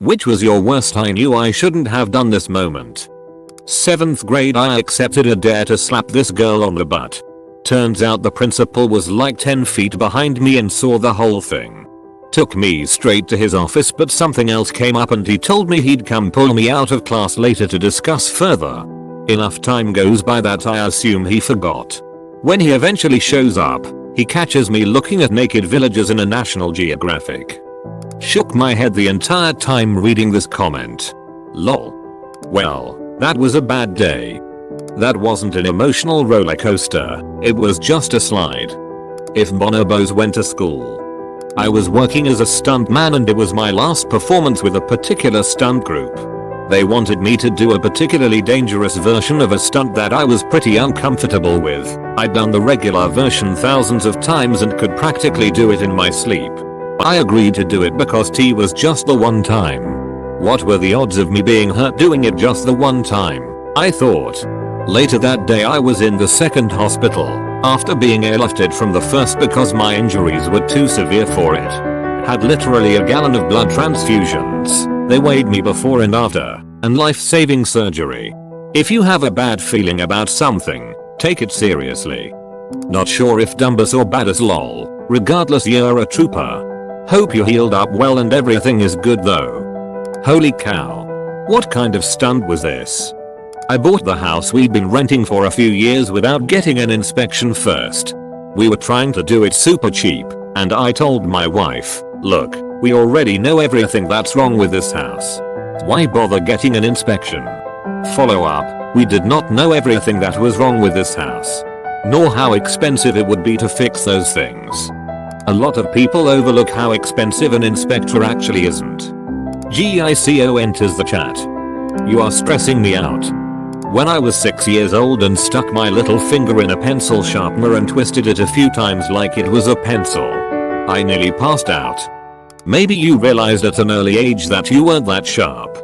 Which was your worst I knew I shouldn't have done this moment? 7th grade I accepted a dare to slap this girl on the butt. Turns out the principal was like 10 feet behind me and saw the whole thing. Took me straight to his office, but something else came up and he told me he'd come pull me out of class later to discuss further. Enough time goes by that I assume he forgot. When he eventually shows up, he catches me looking at naked villagers in a National Geographic. Shook my head the entire time reading this comment. Lol. Well, that was a bad day. That wasn't an emotional roller coaster, it was just a slide. If bonobos went to school. I was working as a stuntman and it was my last performance with a particular stunt group. They wanted me to do a particularly dangerous version of a stunt that I was pretty uncomfortable with. I'd done the regular version thousands of times and could practically do it in my sleep. I agreed to do it because T was just the one time. What were the odds of me being hurt doing it just the one time? I thought. Later that day I was in the second hospital, after being airlifted from the first because my injuries were too severe for it. Had literally a gallon of blood transfusions. They weighed me before and after, and life-saving surgery. If you have a bad feeling about something, take it seriously. Not sure if dumbus or badass lol, regardless you're a trooper. Hope you healed up well and everything is good though. Holy cow. What kind of stunt was this? I bought the house we'd been renting for a few years without getting an inspection first. We were trying to do it super cheap, and I told my wife, look, we already know everything that's wrong with this house. Why bother getting an inspection? Follow up, we did not know everything that was wrong with this house. Nor how expensive it would be to fix those things. A lot of people overlook how expensive an inspector actually isn't. GICO enters the chat. You are stressing me out. When I was 6 years old and stuck my little finger in a pencil sharpener and twisted it a few times like it was a pencil, I nearly passed out. Maybe you realized at an early age that you weren't that sharp.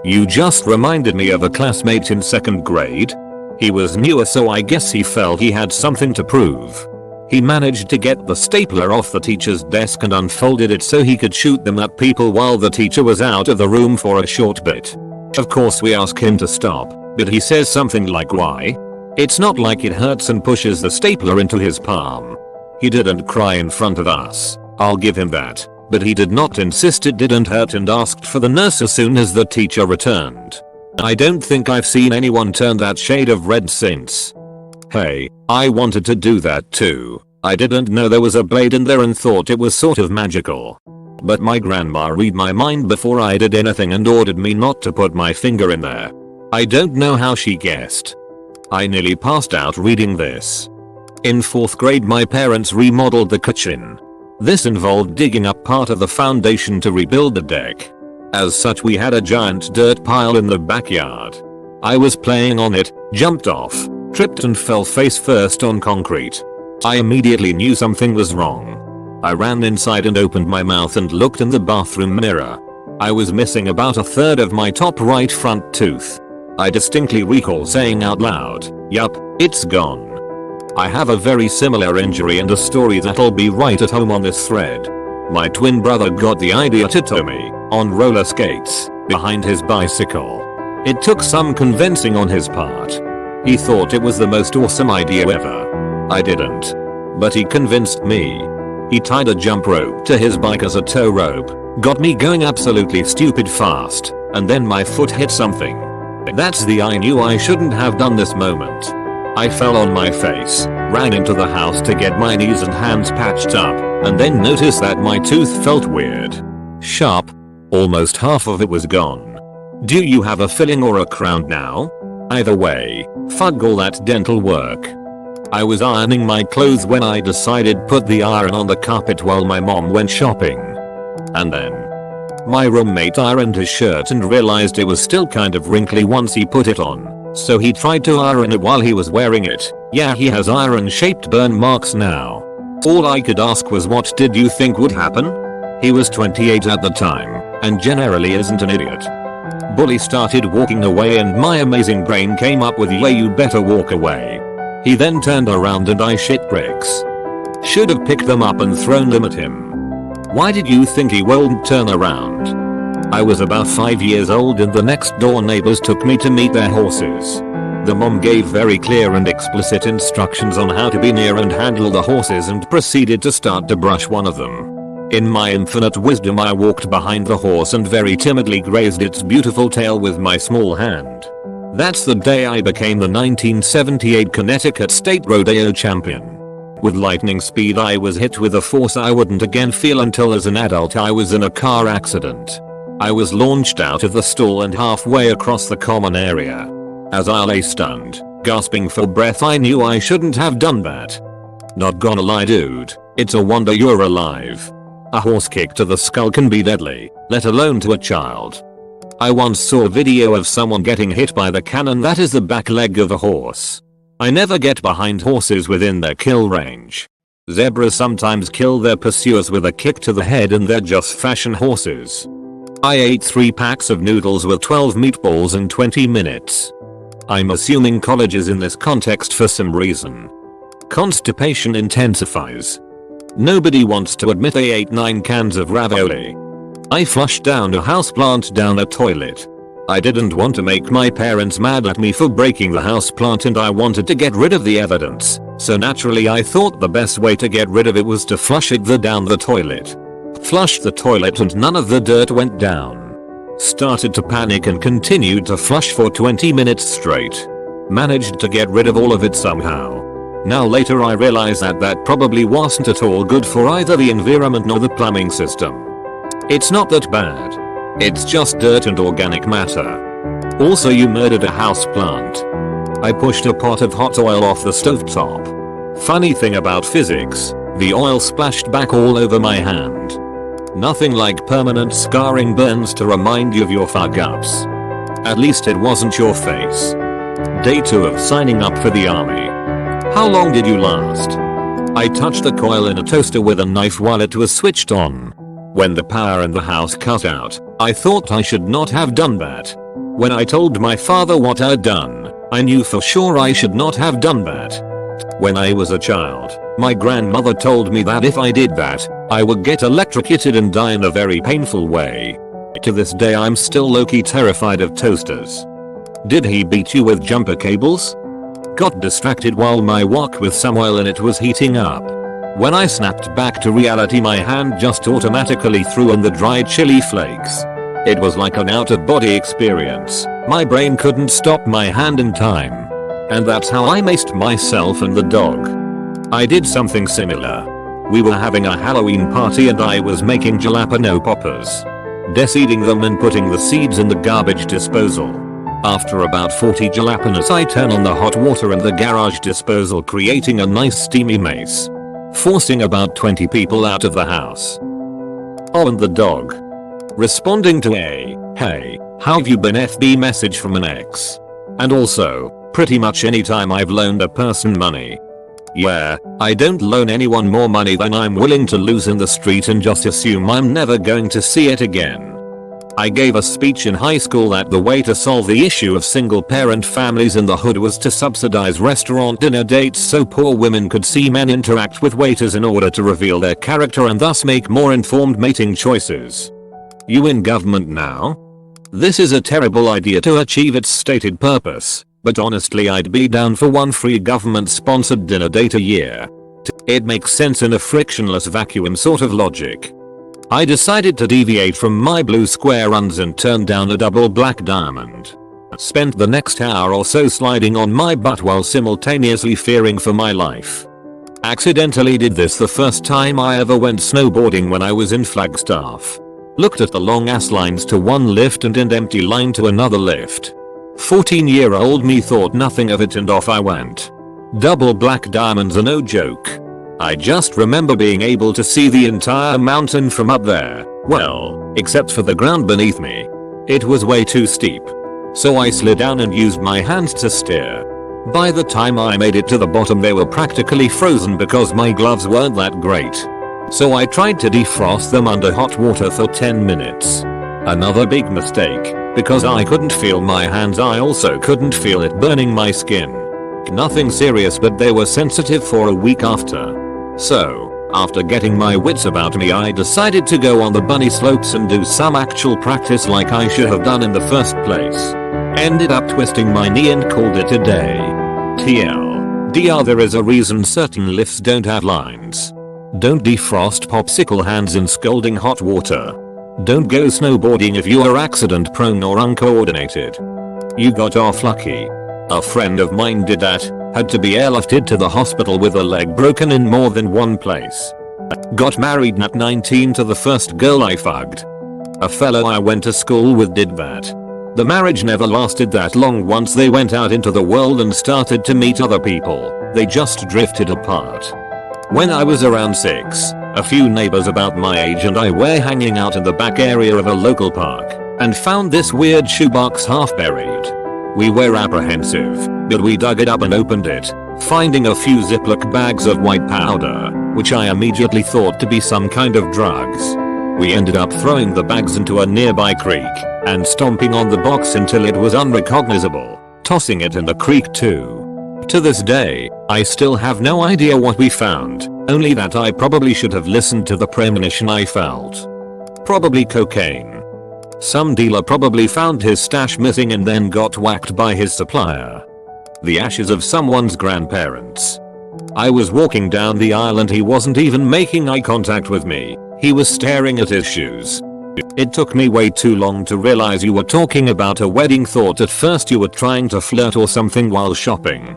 You just reminded me of a classmate in 2nd grade. He was newer, so I guess he felt he had something to prove. He managed to get the stapler off the teacher's desk and unfolded it so he could shoot them at people while the teacher was out of the room for a short bit. Of course we ask him to stop, but he says something like why? It's not like it hurts and pushes the stapler into his palm. He didn't cry in front of us, I'll give him that, but he did not insist it didn't hurt and asked for the nurse as soon as the teacher returned. I don't think I've seen anyone turn that shade of red since. Hey, I wanted to do that too. I didn't know there was a blade in there and thought it was sort of magical. But my grandma read my mind before I did anything and ordered me not to put my finger in there. I don't know how she guessed. I nearly passed out reading this. In 4th grade my parents remodeled the kitchen. This involved digging up part of the foundation to rebuild the deck. As such we had a giant dirt pile in the backyard. I was playing on it, jumped off, tripped and fell face first on concrete. I immediately knew something was wrong. I ran inside and opened my mouth and looked in the bathroom mirror. I was missing about a third of my top right front tooth. I distinctly recall saying out loud, yup, it's gone. I have a very similar injury and a story that'll be right at home on this thread. My twin brother got the idea to tow me, on roller skates, behind his bicycle. It took some convincing on his part. He thought it was the most awesome idea ever. I didn't. But he convinced me. He tied a jump rope to his bike as a tow rope, got me going absolutely stupid fast, and then my foot hit something. That's the I knew I shouldn't have done this moment. I fell on my face, ran into the house to get my knees and hands patched up, and then noticed that my tooth felt weird. Sharp. Almost half of it was gone. Do you have a filling or a crown now? Either way, fug all that dental work. I was ironing my clothes when I decided put the iron on the carpet while my mom went shopping. And then my roommate ironed his shirt and realized it was still kind of wrinkly once he put it on, so he tried to iron it while he was wearing it. Yeah, he has iron-shaped burn marks now. All I could ask was what did you think would happen? He was 28 at the time, and generally isn't an idiot. Bully started walking away and my amazing brain came up with yeah you better walk away. He then turned around and I shit bricks. Should have picked them up and thrown them at him. Why did you think he won't turn around? I was about 5 years old and the next door neighbors took me to meet their horses. The mom gave very clear and explicit instructions on how to be near and handle the horses and proceeded to start to brush one of them. In my infinite wisdom I walked behind the horse and very timidly grazed its beautiful tail with my small hand. That's the day I became the 1978 Connecticut State Rodeo Champion. With lightning speed I was hit with a force I wouldn't again feel until as an adult I was in a car accident. I was launched out of the stall and halfway across the common area. As I lay stunned, gasping for breath, I knew I shouldn't have done that. Not gonna lie dude, it's a wonder you're alive. A horse kick to the skull can be deadly, let alone to a child. I once saw a video of someone getting hit by the cannon that is the back leg of a horse. I never get behind horses within their kill range. Zebras sometimes kill their pursuers with a kick to the head and they're just fashion horses. I ate 3 packs of noodles with 12 meatballs in 20 minutes. I'm assuming college is in this context for some reason. Constipation intensifies. Nobody wants to admit they ate 9 cans of ravioli. I flushed down a houseplant down a toilet. I didn't want to make my parents mad at me for breaking the houseplant and I wanted to get rid of the evidence, so naturally I thought the best way to get rid of it was to flush it down the toilet. Flushed the toilet and none of the dirt went down. Started to panic and continued to flush for 20 minutes straight. Managed to get rid of all of it somehow. Now later I realize that probably wasn't at all good for either the environment nor the plumbing system. It's not that bad. It's just dirt and organic matter. Also you murdered a houseplant. I pushed a pot of hot oil off the stovetop. Funny thing about physics, the oil splashed back all over my hand. Nothing like permanent scarring burns to remind you of your fuck ups. At least it wasn't your face. Day 2 of signing up for the army. How long did you last? I touched the coil in a toaster with a knife while it was switched on. When the power in the house cut out, I thought I should not have done that. When I told my father what I'd done, I knew for sure I should not have done that. When I was a child, my grandmother told me that if I did that, I would get electrocuted and die in a very painful way. To this day I'm still low-key terrified of toasters. Did he beat you with jumper cables? Got distracted while my wok with some oil in it was heating up. When I snapped back to reality my hand just automatically threw in the dried chili flakes. It was like an out-of-body experience. My brain couldn't stop my hand in time. And that's how I maced myself and the dog. I did something similar. We were having a Halloween party and I was making jalapeno poppers. Deseeding them and putting the seeds in the garbage disposal. After about 40 jalapenos I turn on the hot water in the garage disposal creating a nice steamy mace. Forcing about 20 people out of the house. Oh and the dog. Responding to a, hey, how have you been FB message from an ex. And also, pretty much anytime I've loaned a person money. Yeah, I don't loan anyone more money than I'm willing to lose in the street and just assume I'm never going to see it again. I gave a speech in high school that the way to solve the issue of single parent families in the hood was to subsidize restaurant dinner dates so poor women could see men interact with waiters in order to reveal their character and thus make more informed mating choices. You in government now? This is a terrible idea to achieve its stated purpose, but honestly I'd be down for one free government sponsored dinner date a year. It makes sense in a frictionless vacuum sort of logic. I decided to deviate from my blue square runs and turned down a double black diamond. Spent the next hour or so sliding on my butt while simultaneously fearing for my life. Accidentally did this the first time I ever went snowboarding when I was in Flagstaff. Looked at the long ass lines to one lift and an empty line to another lift. 14-year-old me thought nothing of it and off I went. Double black diamonds are no joke. I just remember being able to see the entire mountain from up there, well, except for the ground beneath me. It was way too steep. So I slid down and used my hands to steer. By the time I made it to the bottom they were practically frozen because my gloves weren't that great. So I tried to defrost them under hot water for 10 minutes. Another big mistake, because I couldn't feel my hands I also couldn't feel it burning my skin. Nothing serious but they were sensitive for a week after. So, After getting my wits about me, I decided to go on the bunny slopes and do some actual practice like I should have done in the first place. Ended up twisting my knee and called it a day. TLDR, there is a reason certain lifts don't have lines. Don't defrost popsicle hands in scalding hot water. Don't go snowboarding if you are accident prone or uncoordinated. You got off lucky. A friend of mine did that, had to be airlifted to the hospital with a leg broken in more than one place. Got married at 19 to the first girl I fucked. A fellow I went to school with did that. The marriage never lasted that long. Once they went out into the world and started to meet other people, they just drifted apart. When I was around 6, a few neighbors about my age and I were hanging out in the back area of a local park and found this weird shoebox half buried. We were apprehensive, but we dug it up and opened it, finding a few Ziploc bags of white powder, which I immediately thought to be some kind of drugs. We ended up throwing the bags into a nearby creek and stomping on the box until it was unrecognizable, tossing it in the creek too. To this day, I still have no idea what we found, only that I probably should have listened to the premonition I felt. Probably cocaine. Some dealer probably found his stash missing and then got whacked by his supplier. The ashes of someone's grandparents. I was walking down the aisle and he wasn't even making eye contact with me, he was staring at his shoes. It took me way too long to realize you were talking about a wedding. Thought at first you were trying to flirt or something while shopping.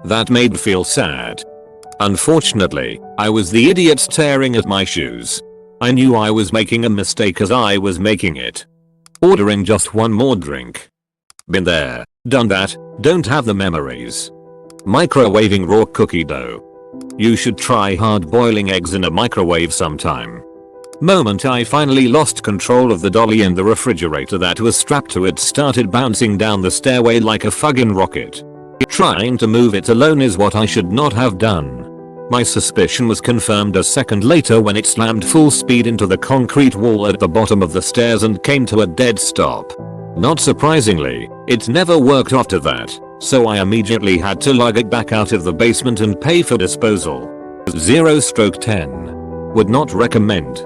That made me feel sad. Unfortunately, I was the idiot staring at my shoes. I knew I was making a mistake as I was making it. Ordering just one more drink. Been there, done that, don't have the memories. Microwaving raw cookie dough. You should try hard boiling eggs in a microwave sometime. Moment I finally lost control of the dolly in the refrigerator that was strapped to it started bouncing down the stairway like a fucking rocket. Trying to move it alone is what I should not have done. My suspicion was confirmed a second later when it slammed full speed into the concrete wall at the bottom of the stairs and came to a dead stop. Not surprisingly, it never worked after that, so I immediately had to lug it back out of the basement and pay for disposal. 0/10. Would not recommend.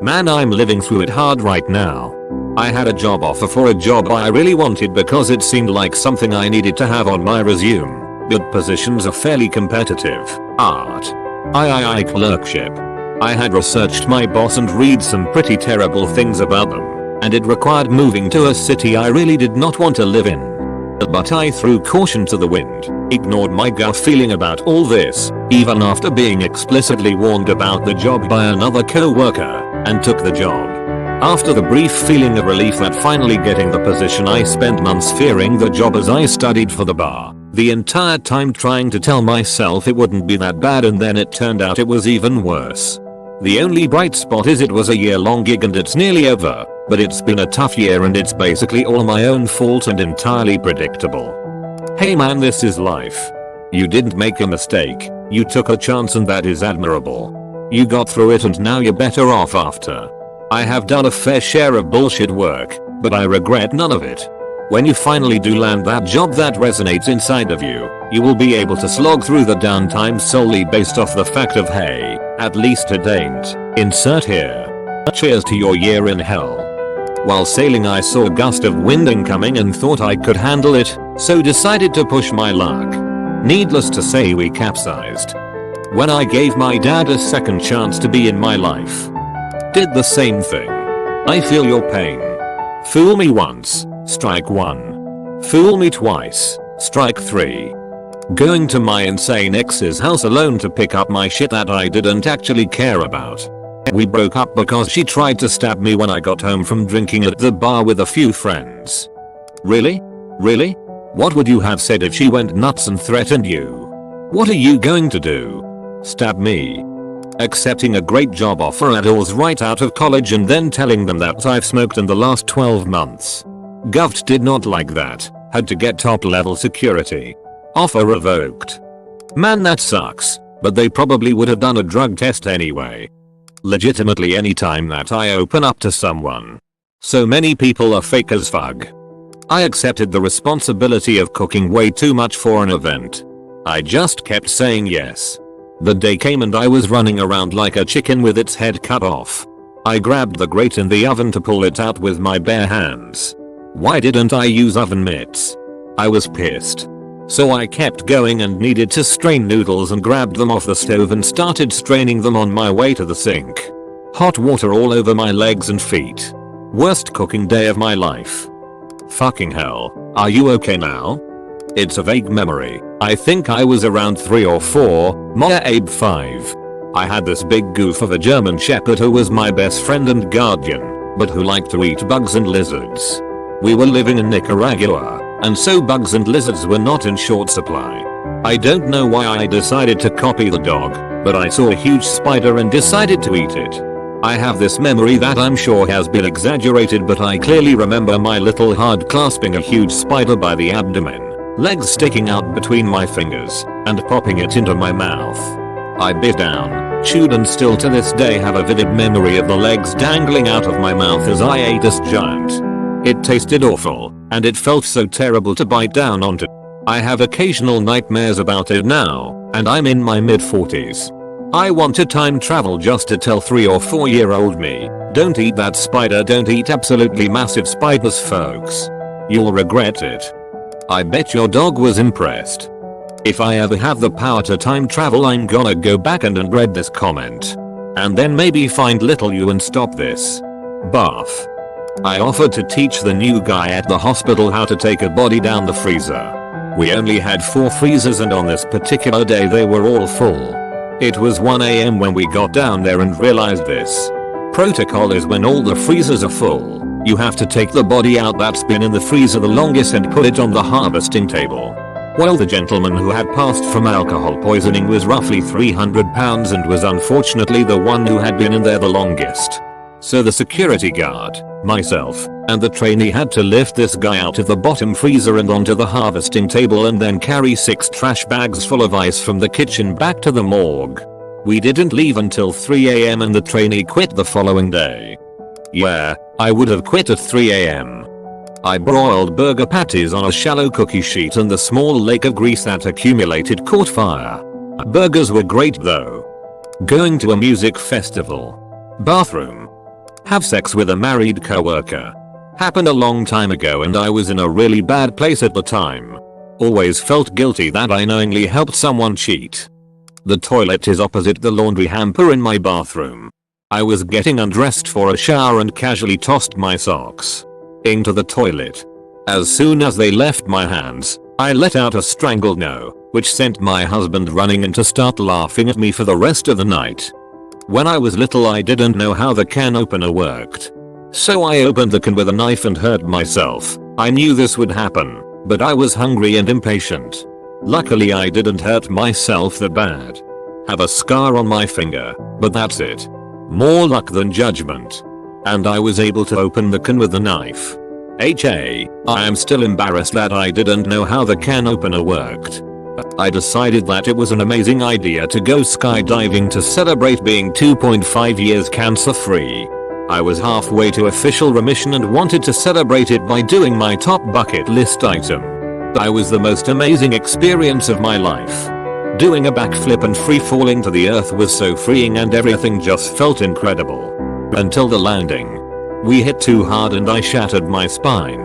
Man, I'm living through it hard right now. I had a job offer for a job I really wanted because it seemed like something I needed to have on my resume. But positions are fairly competitive. Art. III clerkship. I had researched my boss and read some pretty terrible things about them, and it required moving to a city I really did not want to live in. But I threw caution to the wind, ignored my gut feeling about all this, even after being explicitly warned about the job by another co-worker, and took the job. After the brief feeling of relief at finally getting the position, I spent months fearing the job as I studied for the bar. The entire time trying to tell myself it wouldn't be that bad, and then it turned out it was even worse. The only bright spot is it was a year-long gig and it's nearly over, but it's been a tough year and it's basically all my own fault and entirely predictable. Hey man, this is life. You didn't make a mistake, you took a chance and that is admirable. You got through it and now you're better off after. I have done a fair share of bullshit work, but I regret none of it. When you finally do land that job that resonates inside of you, you will be able to slog through the downtime solely based off the fact of, hey, at least it ain't. Insert here. Cheers to your year in hell. While sailing I saw a gust of wind incoming and thought I could handle it, so decided to push my luck. Needless to say we capsized. When I gave my dad a second chance to be in my life. Did the same thing. I feel your pain. Fool me once. Strike 1. Fool me twice. Strike 3. Going to my insane ex's house alone to pick up my shit that I didn't actually care about. We broke up because she tried to stab me when I got home from drinking at the bar with a few friends. Really? Really? What would you have said if she went nuts and threatened you? What are you going to do? Stab me? Accepting a great job offer at Oars right out of college and then telling them that I've smoked in the last 12 months. Govt did not like that, had to get top level security. Offer revoked. Man, that sucks, but they probably would have done a drug test anyway. Legitimately anytime that I open up to someone. So many people are fake as fuck. I accepted the responsibility of cooking way too much for an event. I just kept saying yes. The day came and I was running around like a chicken with its head cut off. I grabbed the grate in the oven to pull it out with my bare hands. Why didn't I use oven mitts? I was pissed. So I kept going and needed to strain noodles and grabbed them off the stove and started straining them on my way to the sink. Hot water all over my legs and feet. Worst cooking day of my life. Fucking hell, are you okay now? It's a vague memory. I think I was around 3 or 4, Maya Abe 5. I had this big goof of a German shepherd who was my best friend and guardian, but who liked to eat bugs and lizards. We were living in Nicaragua, and so bugs and lizards were not in short supply. I don't know why I decided to copy the dog, but I saw a huge spider and decided to eat it. I have this memory that I'm sure has been exaggerated, but I clearly remember my little heart clasping a huge spider by the abdomen, legs sticking out between my fingers, and popping it into my mouth. I bit down, chewed, and still to this day have a vivid memory of the legs dangling out of my mouth as I ate this giant. It tasted awful, and it felt so terrible to bite down onto. I have occasional nightmares about it now, and I'm in my mid-40s. I want to time travel just to tell 3 or 4-year-old me, don't eat that spider, don't eat absolutely massive spiders folks. You'll regret it. I bet your dog was impressed. If I ever have the power to time travel, I'm gonna go back and read this comment. And then maybe find little you and stop this. Buff. I offered to teach the new guy at the hospital how to take a body down the freezer. We only had 4 freezers and on this particular day they were all full. It was 1 AM when we got down there and realized this. Protocol is when all the freezers are full, you have to take the body out that's been in the freezer the longest and put it on the harvesting table. Well, the gentleman who had passed from alcohol poisoning was roughly 300 pounds and was unfortunately the one who had been in there the longest. So the security guard, myself, and the trainee had to lift this guy out of the bottom freezer and onto the harvesting table and then carry 6 trash bags full of ice from the kitchen back to the morgue. We didn't leave until 3 AM and the trainee quit the following day. Yeah, I would have quit at 3 AM. I broiled burger patties on a shallow cookie sheet and the small lake of grease that accumulated caught fire. Burgers were great though. Going to a music festival. Bathroom. Have sex with a married coworker. Happened a long time ago and I was in a really bad place at the time. Always felt guilty that I knowingly helped someone cheat. The toilet is opposite the laundry hamper in my bathroom. I was getting undressed for a shower and casually tossed my socks into the toilet. As soon as they left my hands, I let out a strangled no, which sent my husband running in to start laughing at me for the rest of the night. When I was little I didn't know how the can opener worked. So I opened the can with a knife and hurt myself. I knew this would happen, but I was hungry and impatient. Luckily I didn't hurt myself that bad. Have a scar on my finger, but that's it. More luck than judgment. And I was able to open the can with the knife. I am still embarrassed that I didn't know how the can opener worked. I decided that it was an amazing idea to go skydiving to celebrate being 2.5 years cancer free. I was halfway to official remission and wanted to celebrate it by doing my top bucket list item. That was the most amazing experience of my life. Doing a backflip and free falling to the earth was so freeing and everything just felt incredible. Until the landing. We hit too hard and I shattered my spine.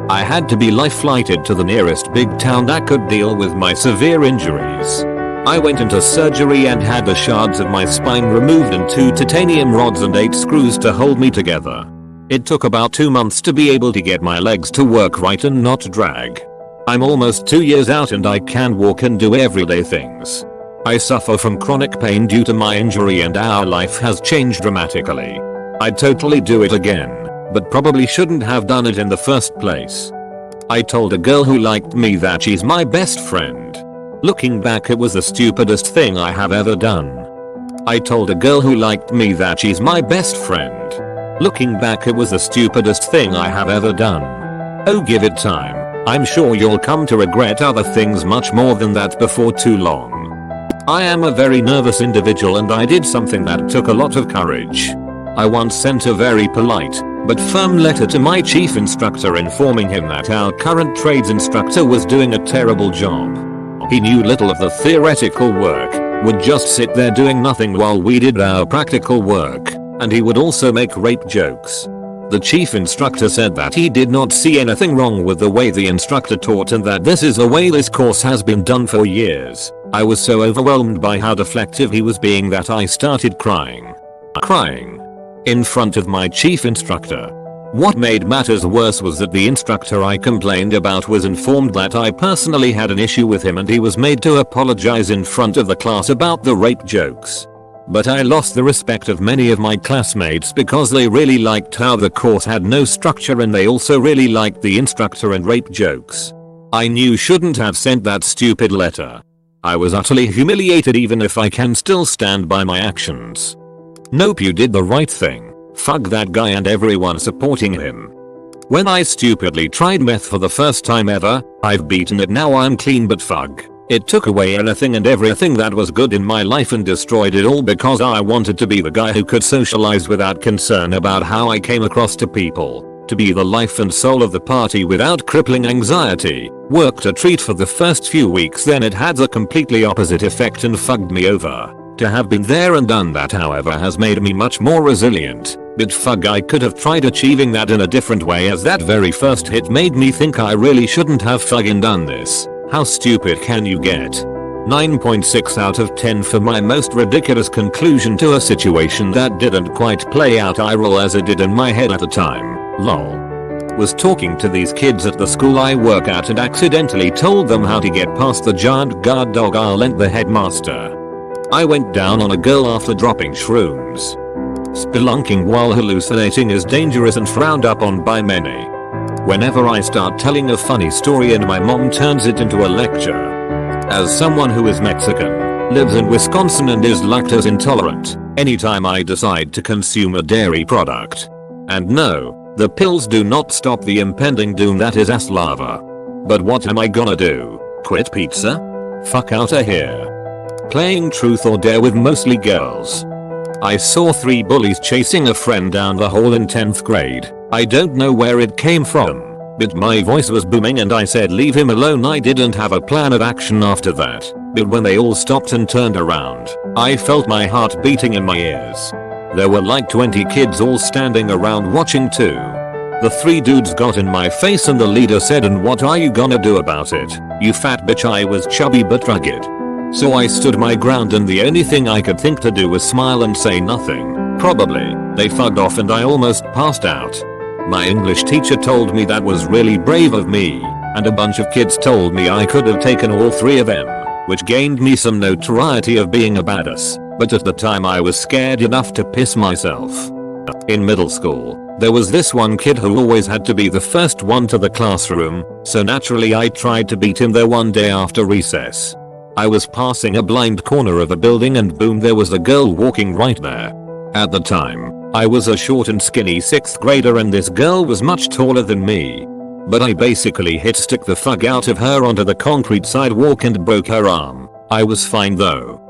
I had to be life flighted to the nearest big town that could deal with my severe injuries. I went into surgery and had the shards of my spine removed and 2 titanium rods and 8 screws to hold me together. It took about 2 months to be able to get my legs to work right and not drag. I'm almost 2 years out and I can walk and do everyday things. I suffer from chronic pain due to my injury and our life has changed dramatically. I'd totally do it again, but probably shouldn't have done it in the first place. I told a girl who liked me that she's my best friend. Looking back, it was the stupidest thing I have ever done. I told a girl who liked me that she's my best friend. Looking back, it was the stupidest thing I have ever done. Oh, give it time. I'm sure you'll come to regret other things much more than that before too long. I am a very nervous individual and I did something that took a lot of courage. I once sent a very polite but firm letter to my chief instructor informing him that our current trades instructor was doing a terrible job. He knew little of the theoretical work, would just sit there doing nothing while we did our practical work, and he would also make rape jokes. The chief instructor said that he did not see anything wrong with the way the instructor taught and that this is the way this course has been done for years. I was so overwhelmed by how deflective he was being that I started crying. In front of my chief instructor. What made matters worse was that the instructor I complained about was informed that I personally had an issue with him and he was made to apologize in front of the class about the rape jokes. But I lost the respect of many of my classmates because they really liked how the course had no structure and they also really liked the instructor and rape jokes. I knew shouldn't have sent that stupid letter. I was utterly humiliated even if I can still stand by my actions. Nope, you did the right thing. Fuck that guy and everyone supporting him. When I stupidly tried meth for the first time ever, I've beaten it now I'm clean but fuck. It took away anything and everything that was good in my life and destroyed it all because I wanted to be the guy who could socialize without concern about how I came across to people. To be the life and soul of the party without crippling anxiety. Worked a treat for the first few weeks, then it had the completely opposite effect and fucked me over. To have been there and done that however has made me much more resilient. But fuck, I could have tried achieving that in a different way as that very first hit made me think I really shouldn't have fucking done this. How stupid can you get? 9.6 out of 10 for my most ridiculous conclusion to a situation that didn't quite play out eye roll as it did in my head at the time. Lol. Was talking to these kids at the school I work at and accidentally told them how to get past the giant guard dog I lent the headmaster. I went down on a girl after dropping shrooms. Spelunking while hallucinating is dangerous and frowned upon by many. Whenever I start telling a funny story and my mom turns it into a lecture. As someone who is Mexican, lives in Wisconsin and is lactose intolerant, anytime I decide to consume a dairy product. And no, the pills do not stop the impending doom that is ass lava. But what am I gonna do? Quit pizza? Fuck outta here. Playing truth or dare with mostly girls. I saw 3 bullies chasing a friend down the hall in 10th grade. I don't know where it came from, but my voice was booming and I said leave him alone. I didn't have a plan of action after that, but when they all stopped and turned around, I felt my heart beating in my ears. There were like 20 kids all standing around watching too. The 3 dudes got in my face and the leader said, and what are you gonna do about it, you fat bitch? I was chubby but rugged. So I stood my ground and the only thing I could think to do was smile and say nothing. Probably, they fucked off and I almost passed out. My English teacher told me that was really brave of me, and a bunch of kids told me I could have taken all 3 of them, which gained me some notoriety of being a badass, but at the time I was scared enough to piss myself. In middle school, there was this one kid who always had to be the first one to the classroom, so naturally I tried to beat him there one day after recess. I was passing a blind corner of a building and boom, there was a girl walking right there. At the time, I was a short and skinny 6th grader and this girl was much taller than me. But I basically hit stick the fuck out of her onto the concrete sidewalk and broke her arm. I was fine though.